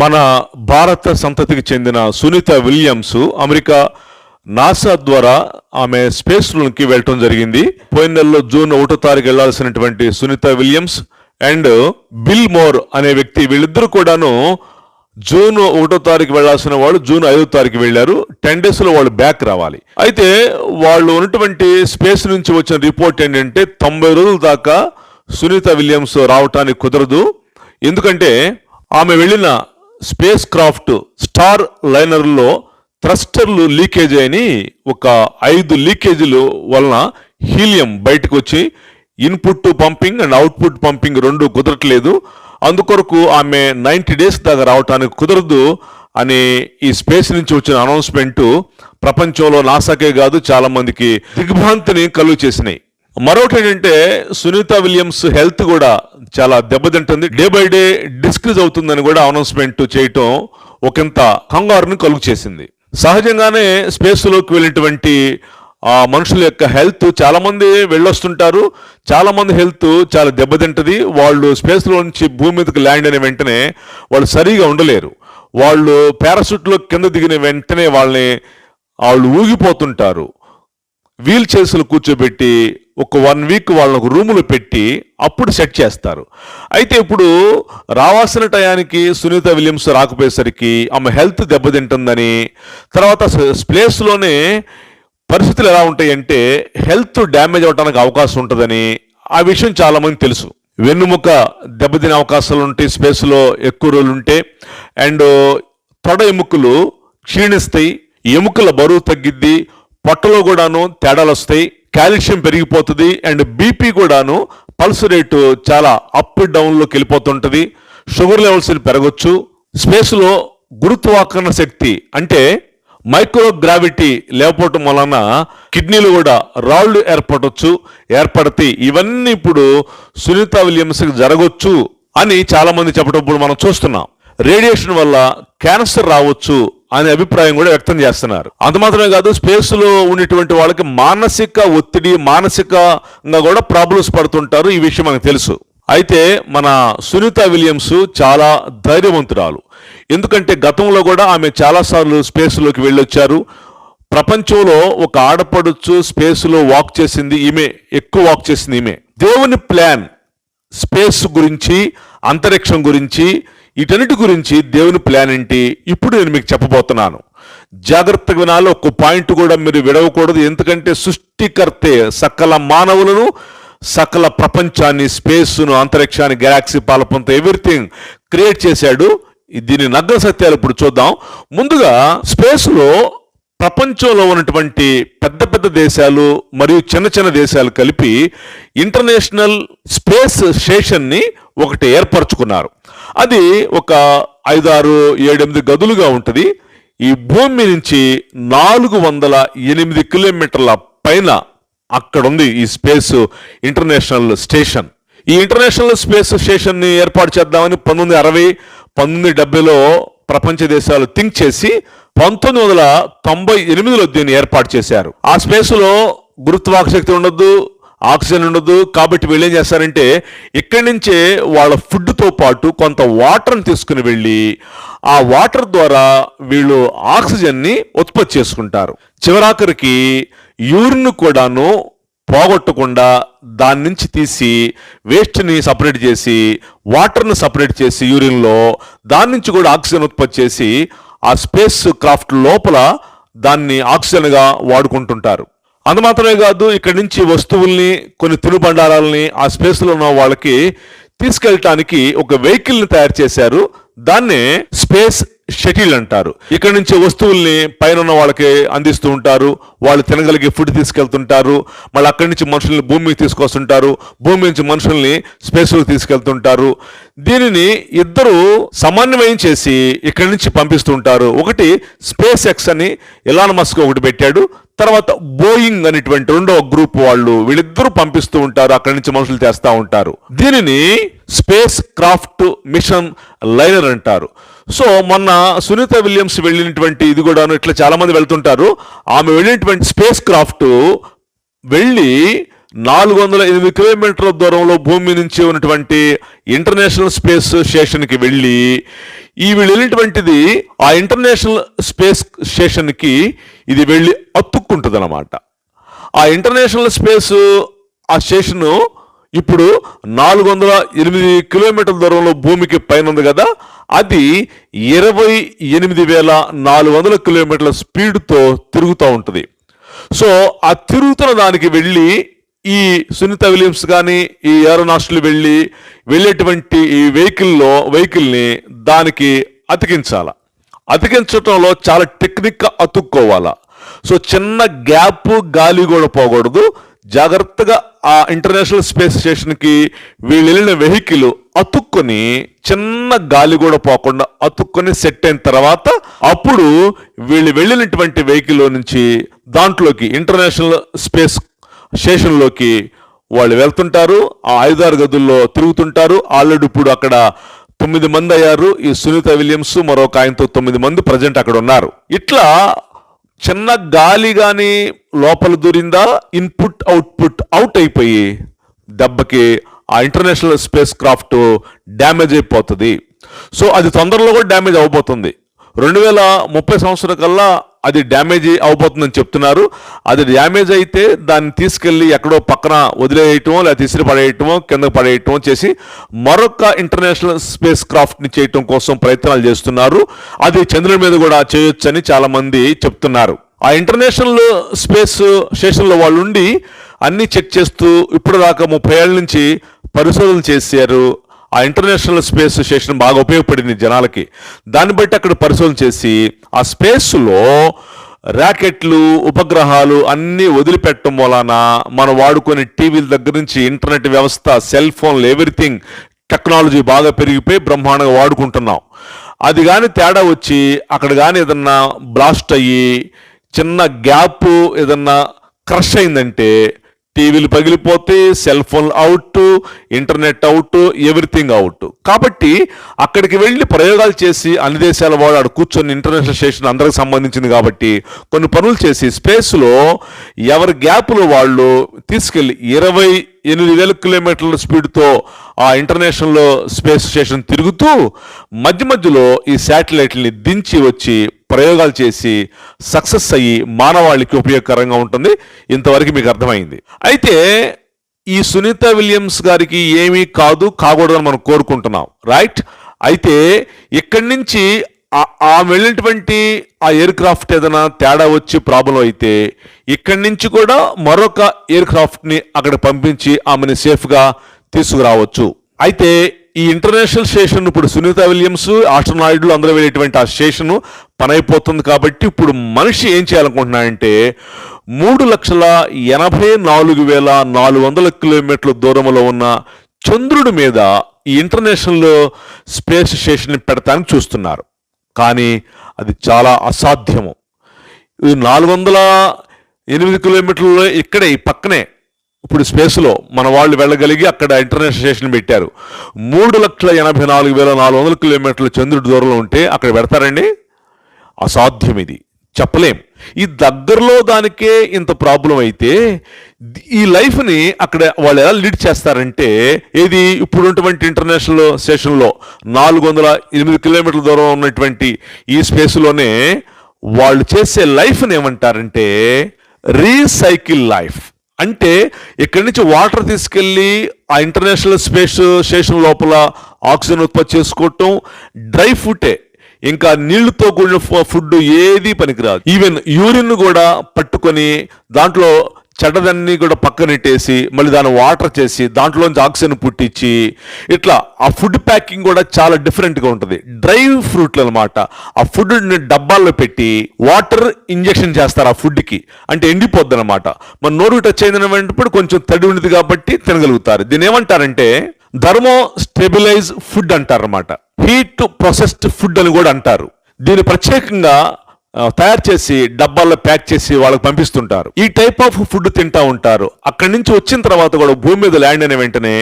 మన భారత సంతతికి చెందిన సునీత విలియమ్స్ అమెరికా నాసా ద్వారా ఆమె స్పేస్ లోకి వెళ్ళటం జరిగింది. పోయిన నెలలో జూన్ 1వ తారీఖు వెళ్లాల్సినటువంటి Sunita Williams and Wilmore అనే వ్యక్తి, వీళ్ళిద్దరూ కూడాను జూన్ 1వ తారీఖు వెళ్లాల్సిన వాళ్ళు జూన్ 5వ తారీఖు వెళ్లారు. 10 days లో వాళ్ళు బ్యాక్ రావాలి. అయితే వాళ్ళు ఉన్నటువంటి స్పేస్ నుంచి వచ్చిన రిపోర్ట్ ఏంటంటే 90 రోజుల దాకా సునీత విలియమ్స్ రావటానికి కుదరదు. ఎందుకంటే ఆమె వెళ్ళిన స్పేస్ క్రాఫ్ట్ స్టార్ లైనర్లో థ్రస్టర్లు లీకేజ్ అయిని ఒక 5 లీకేజీలు వలన హీలియం బయటకు వచ్చి input pumping and output pumping రెండు కుదరట్లేదు. అందుకొరకు ఆమె 90 days దాకా రావటానికి కుదరదు అని ఈ స్పేస్ నుంచి వచ్చిన అనౌన్స్మెంట్ ప్రపంచంలో నాసాకే కాదు చాలా మందికి దిగ్భ్రాంతిని కలుగు చేసినాయి. మరొకటి ఏంటంటే సునీత విలియమ్స్ హెల్త్ కూడా చాలా దెబ్బతింటుంది. డే బై డే డిస్క్రీజ్ అవుతుందని కూడా అనౌన్స్మెంట్ చేయటం ఒకంత కంగారుని కలుగు చేసింది. సహజంగానే స్పేస్ లోకి వెళ్ళినటువంటి ఆ మనుషుల యొక్క హెల్త్ చాలా మంది వెళ్ళొస్తుంటారు. చాలా మంది హెల్త్ చాలా దెబ్బతింటది. వాళ్ళు స్పేస్ లో నుంచి భూమి మీదకి ల్యాండ్ అయిన వెంటనే వాళ్ళు సరిగా ఉండలేరు. వాళ్ళు పారాషూట్ లో కింద దిగిన వెంటనే వాళ్ళు ఊగిపోతుంటారు. వీల్ చైర్స్లో కూర్చోబెట్టి ఒక 1 week వాళ్ళని ఒక రూములో పెట్టి అప్పుడు సెట్ చేస్తారు. అయితే ఇప్పుడు రావాల్సిన టయానికి సునీత విలియమ్స్ రాకపోయేసరికి ఆమె హెల్త్ దెబ్బతింటుందని, తర్వాత స్పేస్లోనే పరిస్థితులు ఎలా ఉంటాయంటే హెల్త్ డ్యామేజ్ అవడానికి అవకాశం ఉంటుందని ఆ విషయం చాలా మంది తెలుసు. వెన్నుముక దెబ్బతినే అవకాశాలు ఉంటాయి స్పేస్లో ఎక్కువ రోజులు ఉంటే. అండ్ తొడ ఎముకలు క్షీణిస్తాయి, ఎముకల బరువు తగ్గిద్ది, పొట్టలో కూడాను తేడాలు వస్తాయి, కాల్షియం పెరిగిపోతుంది, అండ్ బీపీ కూడాను పల్స్ రేటు చాలా అప్ డౌన్లోకి వెళ్ళిపోతుంటుంది, షుగర్ లెవెల్స్ పెరగచ్చు. స్పేస్లో గురుత్వాకర్షణ శక్తి అంటే మైక్రోగ్రావిటీ లేకపోవటం వలన కిడ్నీలు కూడా రాళ్ళు ఏర్పడతాయి. ఇవన్నీ ఇప్పుడు సునీత విలియమ్స్కి జరగవచ్చు అని చాలా మంది చెప్పడం ఇప్పుడు మనం చూస్తున్నాం. రేడియేషన్ వల్ల క్యాన్సర్ రావచ్చు అనే అభిప్రాయం కూడా వ్యక్తం చేస్తున్నారు. అంత మాత్రమే కాదు, స్పేస్ లో ఉన్నటువంటి వాళ్ళకి మానసిక ఒత్తిడి, మానసికంగా కూడా ప్రాబ్లమ్స్ పడుతుంటారు. ఈ విషయం మనకు తెలుసు. అయితే మన సునీత విలియమ్స్ చాలా ధైర్యవంతురాలు. ఎందుకంటే గతంలో కూడా ఆమె చాలాసార్లు స్పేస్ లోకి వెళ్ళొచ్చారు. ప్రపంచంలో ఒక ఆడపడుచు స్పేస్ లో వాక్ చేసింది ఈమె, ఎక్కువ వాక్ చేసింది ఈమె. దేవుని ప్లాన్ స్పేస్ గురించి, అంతరిక్షం గురించి, వీటన్నిటి గురించి దేవుని ప్లాన్ ఏంటి ఇప్పుడు నేను మీకు చెప్పబోతున్నాను. జాగ్రత్తగా వినాలి. ఒక్క పాయింట్ కూడా మీరు విడవకూడదు. ఎందుకంటే సృష్టికర్తే సకల మానవులను, సకల ప్రపంచాన్ని, స్పేస్ను, అంతరిక్షాన్ని, గెలాక్సీ పాలపంతో ఎవ్రీథింగ్ క్రియేట్ చేశాడు. దీని నగ్న సత్యాలు ఇప్పుడు చూద్దాం. ముందుగా స్పేస్లో ప్రపంచంలో ఉన్నటువంటి పెద్ద పెద్ద దేశాలు మరియు చిన్న చిన్న దేశాలు కలిపి ఇంటర్నేషనల్ స్పేస్ స్టేషన్ని ఒకటి ఏర్పరచుకున్నారు. అది ఒక 5, 6, 7, 8 గదులుగా ఉంటుంది. ఈ భూమి నుంచి 408 kilometers పైన అక్కడ ఉంది ఈ స్పేస్ ఇంటర్నేషనల్ స్టేషన్. ఈ ఇంటర్నేషనల్ స్పేస్ స్టేషన్ని ఏర్పాటు చేద్దామని 1960, 1970లో ప్రపంచ దేశాలు థింక్ చేసి 1998లో దీన్ని ఏర్పాటు చేశారు. ఆ స్పేస్లో గురుత్వాకర్షణ శక్తి ఉండదు, ఆక్సిజన్ ఉండదు. కాబట్టి వీళ్ళు ఏం చేస్తారంటే ఇక్కడి నుంచే వాళ్ళ ఫుడ్తో పాటు కొంత వాటర్ని తీసుకుని వెళ్ళి ఆ వాటర్ ద్వారా వీళ్ళు ఆక్సిజన్ని ఉత్పత్తి చేసుకుంటారు. చివరాఖరికి యూరిన్ కూడాను పోగొట్టకుండా దాని నుంచి తీసి వేస్ట్ని సపరేట్ చేసి వాటర్ని సపరేట్ చేసి యూరిన్లో దాని నుంచి కూడా ఆక్సిజన్ ఉత్పత్తి చేసి ఆ స్పేస్ క్రాఫ్ట్ లోపల దాన్ని ఆక్సిజన్గా వాడుకుంటుంటారు. అంత మాత్రమే కాదు, ఇక్కడి నుంచి వస్తువుల్ని, కొన్ని తినుబండారాలని ఆ స్పేస్లో ఉన్న వాళ్ళకి తీసుకెళ్ళటానికి ఒక వెహికల్ని తయారు చేశారు. దాన్నే స్పేస్ షటిల్ అంటారు. ఇక్కడ నుంచి వస్తువుల్ని పైన ఉన్న వాళ్ళకి అందిస్తూ ఉంటారు. వాళ్ళు తినగలిగే ఫుడ్ తీసుకెళ్తుంటారు. మళ్ళీ అక్కడి నుంచి మనుషుల్ని భూమికి తీసుకొస్తుంటారు. భూమి నుంచి మనుషుల్ని స్పేస్లోకి తీసుకెళ్తుంటారు. దీనిని ఇద్దరు సమన్వయం చేసి ఇక్కడి నుంచి పంపిస్తుంటారు. ఒకటి స్పేస్ ఎక్స్ అని ఎలాన్ మస్క్ ఒకటి పెట్టాడు. తర్వాత బోయింగ్ అనేటువంటి రెండో గ్రూప్ వాళ్ళు, వీళ్ళిద్దరూ పంపిస్తూ ఉంటారు. అక్కడి నుంచి మనుషులు చేస్తూ ఉంటారు. దీనిని స్పేస్ క్రాఫ్ట్ మిషన్ లైనర్ అంటారు. సో మొన్న సునీత విలియమ్స్ వెళ్ళినటువంటి ఇది కూడాను ఇట్లా చాలా మంది వెళ్తుంటారు. ఆమె వెళ్ళినటువంటి స్పేస్ క్రాఫ్ట్ వెళ్ళి 408 కిలోమీటర్ల దూరంలో భూమి నుంచి ఉన్నటువంటి ఇంటర్నేషనల్ స్పేస్ స్టేషన్కి వెళ్ళి వీళ్ళు వెళ్ళినటువంటిది ఆ ఇంటర్నేషనల్ స్పేస్ స్టేషన్కి ఇది వెళ్ళి అతుక్కుంటుంది అన్నమాట. ఆ ఇంటర్నేషనల్ స్పేస్ ఆ స్టేషన్ ఇప్పుడు 408 కిలోమీటర్ల దూరంలో భూమికి పైన ఉంది కదా, అది 28,400 కిలోమీటర్ల స్పీడ్తో తిరుగుతూ ఉంటుంది. సో ఆ తిరుగుతున్న దానికి వెళ్ళి ఈ సునీత విలియమ్స్ కానీ ఈ ఏరోనాస్టులు వెళ్ళేటువంటి ఈ వెహికల్ని దానికి అతికించడంలో చాలా టెక్నిక్గా అతుక్కోవాలా. సో చిన్న గ్యాప్ గాలి కూడా పోకూడదు. జాగ్రత్తగా ఆ ఇంటర్నేషనల్ స్పేస్ స్టేషన్కి వీళ్ళు వెళ్ళిన వెహికల్ అతుక్కొని చిన్న గాలి కూడా పోకుండా అతుక్కొని సెట్ అయిన తర్వాత అప్పుడు వీళ్ళు వెళ్ళినటువంటి వెహికల్లో నుంచి దాంట్లోకి ఇంటర్నేషనల్ స్పేస్ స్టేషన్లోకి వాళ్ళు వెళ్తుంటారు. ఆ 5-6 గదుల్లో తిరుగుతుంటారు. ఆల్రెడీ ఇప్పుడు అక్కడ 9 మంది అయ్యారు. ఈ సునీత విలియమ్స్ మరొక ఆయనతో 9 మంది ప్రజెంట్ అక్కడ ఉన్నారు. ఇట్లా చిన్న గాలి కానీ లోపల దూరిందా, ఇన్పుట్ అవుట్ అయిపోయి దెబ్బకి ఆ ఇంటర్నేషనల్ స్పేస్ క్రాఫ్ట్ డ్యామేజ్ అయిపోతుంది. సో అది తొందరలో కూడా డ్యామేజ్ అవబోతుంది. 2030 సంవత్సరం కల్లా అది డ్యామేజ్ అవబోతుందని చెప్తున్నారు. అది డ్యామేజ్ అయితే దాన్ని తీసుకెళ్లి ఎక్కడో పక్కన వదిలేయటమో లేదా ఇసిరి పడేయటమో కిందకు పడేయటమో చేసి మరొక ఇంటర్నేషనల్ స్పేస్ క్రాఫ్ట్ని చేయటం కోసం ప్రయత్నాలు చేస్తున్నారు. అది చంద్రుని మీద కూడా చేయొచ్చని చాలా మంది చెప్తున్నారు. ఆ ఇంటర్నేషనల్ స్పేస్ స్టేషన్లో వాళ్ళు ఉండి అన్నీ చెక్ చేస్తూ ఇప్పుడు దాకా 30 ఏళ్ళ నుంచి పరిశోధనలు చేశారు. ఆ ఇంటర్నేషనల్ స్పేస్ స్టేషన్ బాగా ఉపయోగపడింది జనాలకి. దాన్ని బట్టి అక్కడ పరిశోధన చేసి ఆ స్పేస్లో ర్యాకెట్లు ఉపగ్రహాలు అన్నీ వదిలిపెట్టడం వలన మనం వాడుకునే టీవీల దగ్గర నుంచి ఇంటర్నెట్ వ్యవస్థ, సెల్ ఫోన్లు, ఎవ్రీథింగ్ టెక్నాలజీ బాగా పెరిగిపోయి బ్రహ్మాండంగా వాడుకుంటున్నాం. అది కానీ తేడా వచ్చి అక్కడ కానీ ఏదన్నా బ్లాస్ట్ అయ్యి చిన్న గ్యాప్ ఏదన్నా క్రష్ అయిందంటే టీవీలు పగిలిపోతే, cell phone out, internet out, everything out. కాబట్టి అక్కడికి వెళ్ళి ప్రయోగాలు చేసి అన్ని దేశాల వాడు అక్కడ కూర్చొని ఇంటర్నేషనల్ స్టేషన్ అందరికి సంబంధించింది కాబట్టి కొన్ని పనులు చేసి స్పేస్లో ఎవరి గ్యాప్లో వాళ్ళు తీసుకెళ్ళి 28,000 కిలోమీటర్ల స్పీడ్తో ఆ ఇంటర్నేషనల్ స్పేస్ స్టేషన్ తిరుగుతూ మధ్యలో ఈ శాటిలైట్ని దించి వచ్చి ప్రయోగాలు చేసి సక్సెస్ అయ్యి మానవాళికి ఉపయోగకరంగా ఉంటుంది. ఇంతవరకు మీకు అర్థమైంది. అయితే ఈ సునీత విలియమ్స్ గారికి ఏమీ కాకూడదని మనం కోరుకుంటున్నాం, రైట్? అయితే ఇక్కడి నుంచి ఆ వెళ్ళినటువంటి ఆ ఎయిర్ క్రాఫ్ట్ ఏదైనా తేడా వచ్చి ప్రాబ్లం అయితే ఇక్కడి నుంచి కూడా మరొక ఎయిర్ క్రాఫ్ట్ని అక్కడ పంపించి ఆమెను సేఫ్గా తీసుకురావచ్చు. అయితే ఈ ఇంటర్నేషనల్ స్టేషన్ ఇప్పుడు సునీత విలియమ్స్, ఆస్ట్రోనాయిడ్లు అందరూ వెళ్ళేటువంటి ఆ స్టేషన్ పని అయిపోతుంది. కాబట్టి ఇప్పుడు మనిషి ఏం చేయాలనుకుంటున్నాడంటే 3,84,400 కిలోమీటర్ల దూరంలో ఉన్న చంద్రుడి మీద ఈ ఇంటర్నేషనల్ స్పేస్ స్టేషన్ పెడతానికి చూస్తున్నారు. కానీ అది చాలా అసాధ్యము. 408 కిలోమీటర్లలో ఇక్కడే ఈ పక్కనే ఇప్పుడు స్పేస్లో మన వాళ్ళు వెళ్ళగలిగి అక్కడ ఇంటర్నేషనల్ స్టేషన్ పెట్టారు. 3,84,400 కిలోమీటర్ల చంద్రుడి దూరంలో ఉంటే అక్కడ పెడతారండి? అసాధ్యం. ఇది చెప్పలేం. ఈ దగ్గరలో దానికే ఇంత ప్రాబ్లం అయితే ఈ లైఫ్ని అక్కడ వాళ్ళు ఎలా లీడ్ చేస్తారంటే ఏది ఇప్పుడు ఉన్నటువంటి ఇంటర్నేషనల్ స్టేషన్లో 408 కిలోమీటర్ల దూరం ఉన్నటువంటి ఈ స్పేస్లోనే వాళ్ళు చేసే లైఫ్ని ఏమంటారంటే రీసైకిల్ లైఫ్. అంటే ఇక్కడి నుంచి వాటర్ తీసుకెళ్ళి ఆ ఇంటర్నేషనల్ స్పేస్ స్టేషన్ లోపల ఆక్సిజన్ ఉత్పత్తి చేసుకోవటం, డ్రై ఫుడే, ఇంకా నీళ్లతో కూడిన ఫుడ్ ఏది పనికిరాదు. ఈవెన్ యూరిన్ కూడా పట్టుకొని దాంట్లో చెడ్డదన్నీ కూడా పక్కనెట్టేసి మళ్ళీ దాన్ని వాటర్ చేసి దాంట్లోంచి ఆక్సిజన్ పుట్టించి ఇట్లా ఆ ఫుడ్ ప్యాకింగ్ కూడా చాలా డిఫరెంట్గా ఉంటుంది. డ్రై ఫ్రూట్లు అనమాట. ఆ ఫుడ్ని డబ్బాల్లో పెట్టి వాటర్ ఇంజెక్షన్ చేస్తారు ఆ ఫుడ్కి, అంటే ఎండిపోద్ది అనమాట. మన నోరు టచ్ అయినప్పుడు కొంచెం తడి ఉండేది కాబట్టి తినగలుగుతారు. దీన్ని ఏమంటారంటే థర్మో స్టెబిలైజ్ ఫుడ్ అంటారు అనమాట. హీట్ ప్రొసెస్డ్ ఫుడ్ అని కూడా అంటారు. దీన్ని ప్రత్యేకంగా తయారు చేసి డబ్బాల్లో ప్యాక్ చేసి వాళ్ళకి పంపిస్తుంటారు. ఈ టైప్ ఆఫ్ ఫుడ్ తింటా ఉంటారు. అక్కడి నుంచి వచ్చిన తర్వాత కూడా భూమి మీద ల్యాండ్ అయిన వెంటనే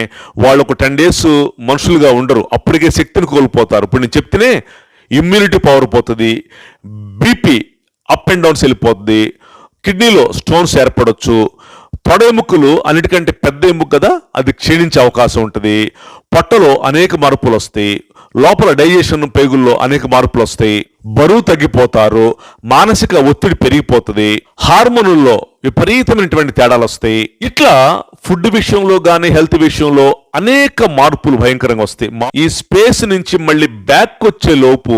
వాళ్ళు ఒక 10 days మనుషులుగా ఉండరు. అప్పటికే శక్తిని కోల్పోతారు. ఇప్పుడు నేను చెప్తేనే ఇమ్యూనిటీ పవర్ పోతుంది, బీపీ అప్ అండ్ డౌన్స్ వెళ్ళిపోతుంది, కిడ్నీలో స్టోన్స్ ఏర్పడవచ్చు, తొడ ఎముకలు అన్నిటికంటే పెద్ద ఎముక కదా, అది క్షీణించే అవకాశం ఉంటుంది. పొట్టలో అనేక మార్పులు వస్తాయి, లోపల డైజెషన్ పేగుల్లో అనేక మార్పులు వస్తాయి, బరువు తగ్గిపోతారు, మానసిక ఒత్తిడి పెరిగిపోతుంది, హార్మోనుల్లో విపరీతమైనటువంటి తేడాలు వస్తాయి. ఇట్లా ఫుడ్ విషయంలో కానీ హెల్త్ విషయంలో అనేక మార్పులు భయంకరంగా వస్తాయి. ఈ స్పేస్ నుంచి మళ్ళీ బ్యాక్ వచ్చే లోపు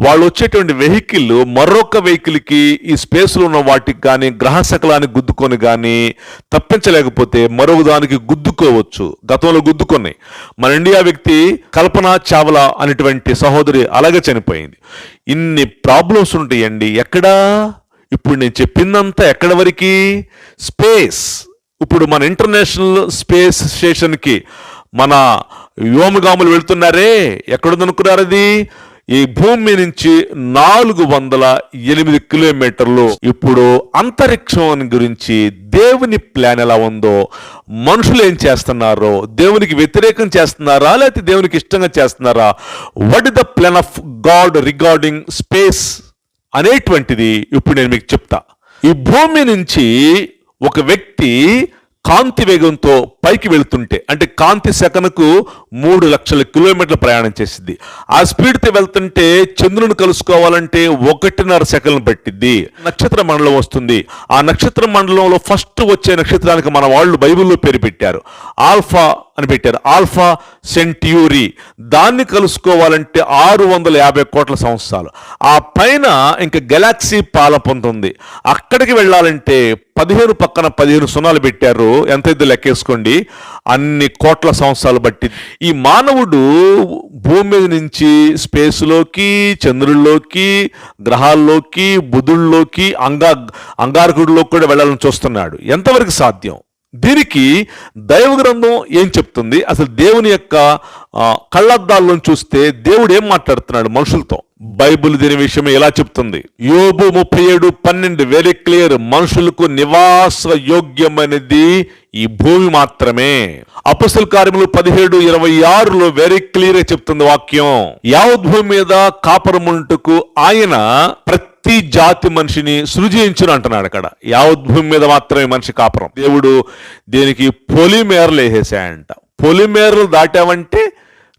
వాళ్ళు వచ్చేటువంటి వెహికల్ మరొక వెహికల్కి ఈ స్పేస్లో ఉన్న వాటికి కానీ గ్రహ శకలానికి గుద్దుకొని కానీ తప్పించలేకపోతే మరొక దానికి గుద్దుకోవచ్చు. గతంలో గుద్దుకొని మన ఇండియా వ్యక్తి కల్పనా చావ్లా అనేటువంటి సహోదరి అలాగే చనిపోయింది. ఇన్ని ప్రాబ్లమ్స్ ఉంటాయండి. ఎక్కడా ఇప్పుడు నేను చెప్పిందంతా ఎక్కడ వరకు స్పేస్. ఇప్పుడు మన ఇంటర్నేషనల్ స్పేస్ స్టేషన్కి మన వ్యోమగాములు వెళ్తున్నారే, ఎక్కడుందనుకున్నారు? అది ఈ భూమి నుంచి 408 కిలోమీటర్లు. ఇప్పుడు అంతరిక్షం గురించి దేవుని ప్లాన్ ఎలా ఉందో, మనుషులు ఏం చేస్తున్నారో, దేవునికి వ్యతిరేకం చేస్తున్నారా లేకపోతే దేవునికి ఇష్టంగా చేస్తున్నారా, what is the plan of God regarding space అనేటువంటిది ఇప్పుడు నేను మీకు చెప్తా. ఈ భూమి నుంచి ఒక వ్యక్తి కాంతి వేగంతో పైకి వెళ్తుంటే, అంటే కాంతి సెకనుకు 3 లక్షల కిలోమీటర్ల ప్రయాణం చేసింది. ఆ స్పీడ్తో వెళ్తుంటే చంద్రుని కలుసుకోవాలంటే 1.5 సెకండ్లు పట్టిద్ది. నక్షత్ర మండలం వస్తుంది. ఆ నక్షత్ర మండలంలో ఫస్ట్ వచ్చే నక్షత్రానికి మన వాళ్ళు బైబిల్లో పేరు పెట్టారు, ఆల్ఫా అని పెట్టారు, ఆల్ఫా సెంట్యూరీ. దాన్ని కలుసుకోవాలంటే 650 కోట్ల సంవత్సరాలు. ఆ పైన ఇంకా గెలాక్సీ పాలపొందుంది. అక్కడికి వెళ్ళాలంటే 15 పక్కన 15 సున్నాలు పెట్టారు, ఎంత ఇద్దరు లెక్కేసుకోండి, అన్ని కోట్ల సంవత్సరాలు బట్టి. ఈ మానవుడు భూమి మీద నుంచి స్పేస్లోకి, చంద్రుల్లోకి, గ్రహాల్లోకి, బుధుల్లోకి, అంగారకుడిలోకి కూడా వెళ్ళాలని చూస్తున్నాడు. ఎంతవరకు సాధ్యం? దీనికి దైవ గ్రంథం ఏం చెప్తుంది? అసలు దేవుని యొక్క కళ్ళద్దాల్లో చూస్తే దేవుడు ఏం మాట్లాడుతున్నాడు మనుషులతో? బైబిల్ దీని విషయం ఎలా చెప్తుంది? యోబు 37:12 వెరీ క్లియర్. మనుషులకు నివాస యోగ్యమైనది ఈ భూమి మాత్రమే. అపొస్తలుల కార్యములు 17:26 వెరీ క్లియర్ చెప్తుంది వాక్యం. యావత్ భూమి మీద కాపురముంటకు ఆయన ప్రతి జాతి మనిషిని సృజించును అంటున్నాడు. అక్కడ యావత్ భూమి మీద మాత్రమే మనిషి కాపురం. దేవుడు దీనికి పొలిమేరలు వేసేసాయంట. పొలిమేరలు దాటావంటే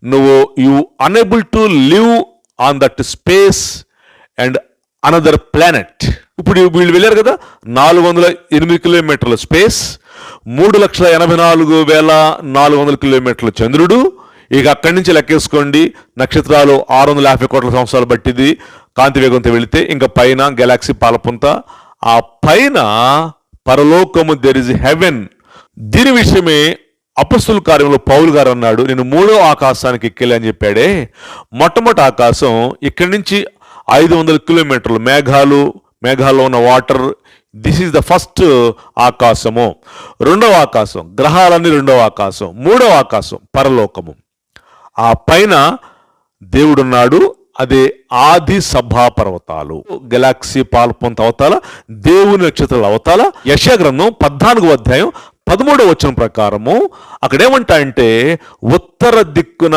నువ్వు you unable to live on that space and another planet. ఇప్పుడు వీళ్ళు వెళ్ళారు కదా, 408 కిలోమీటర్ల స్పేస్, 3,84,400 కిలోమీటర్ల చంద్రుడు. ఇక అక్కడి నుంచి లెక్కేసుకోండి, నక్షత్రాలు 650 కోట్ల సంవత్సరాలు బట్టిది కాంతి వేగంతో వెళితే. ఇంకా పైన గెలాక్సీ పాలపుంత, ఆ పైన పరలోకము, దెర్ ఇస్ హెవెన్. దీని విషయమే అపొస్తలుల కార్యంలో పౌలు గారు అన్నాడు, నేను 3వ ఆకాశానికి ఎక్కెళ్ళి అని చెప్పాడే. మొట్టమొదటి ఆకాశం ఇక్కడి నుంచి 500 కిలోమీటర్లు, మేఘాల్లో ఉన్న water. This is the first ఆకాశము. రెండవ ఆకాశం గ్రహాలన్నీ, రెండవ ఆకాశం. మూడవ ఆకాశం పరలోకము. ఆ పైన దేవుడున్నాడు, అదే ఆది సభా పర్వతాలు, గెలాక్సీ పాల్పొంత అవతాల, దేవుని నక్షత్రాల అవతాల. యెషయా గ్రంథం 14వ అధ్యాయం 13వ వచనం ప్రకారము అక్కడేమంటాయంటే, ఉత్తర దిక్కున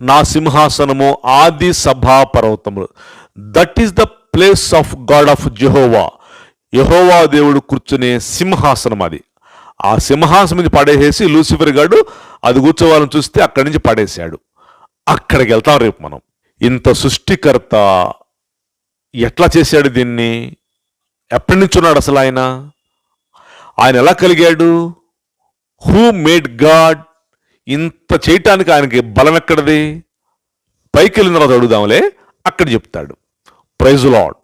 నా సింహాసనము ఆది సభా పర్వతములు. That is the place of God of Jehovah. యెహోవా దేవుడు కూర్చునే సింహాసనం అది. ఆ సింహాసనం మీద పడేసేసి లూసిఫర్ గాడు అది కూర్చోవాలని చూస్తే అక్కడి నుంచి పడేశాడు. అక్కడికి వెళ్తాం రేపు మనం. ఇంత సృష్టికర్త ఎట్లా చేశాడు దీన్ని? ఎప్పటి నుంచి ఉన్నాడు అసలు ఆయన ఎలా కలిగాడు? Who made God? ఇంత చేయటానికి ఆయనకి బలం ఎక్కడది? పైకి వెళ్ళిన తర్వాత అడుగుదాంలే, అక్కడ చెప్తాడు. Praise lord.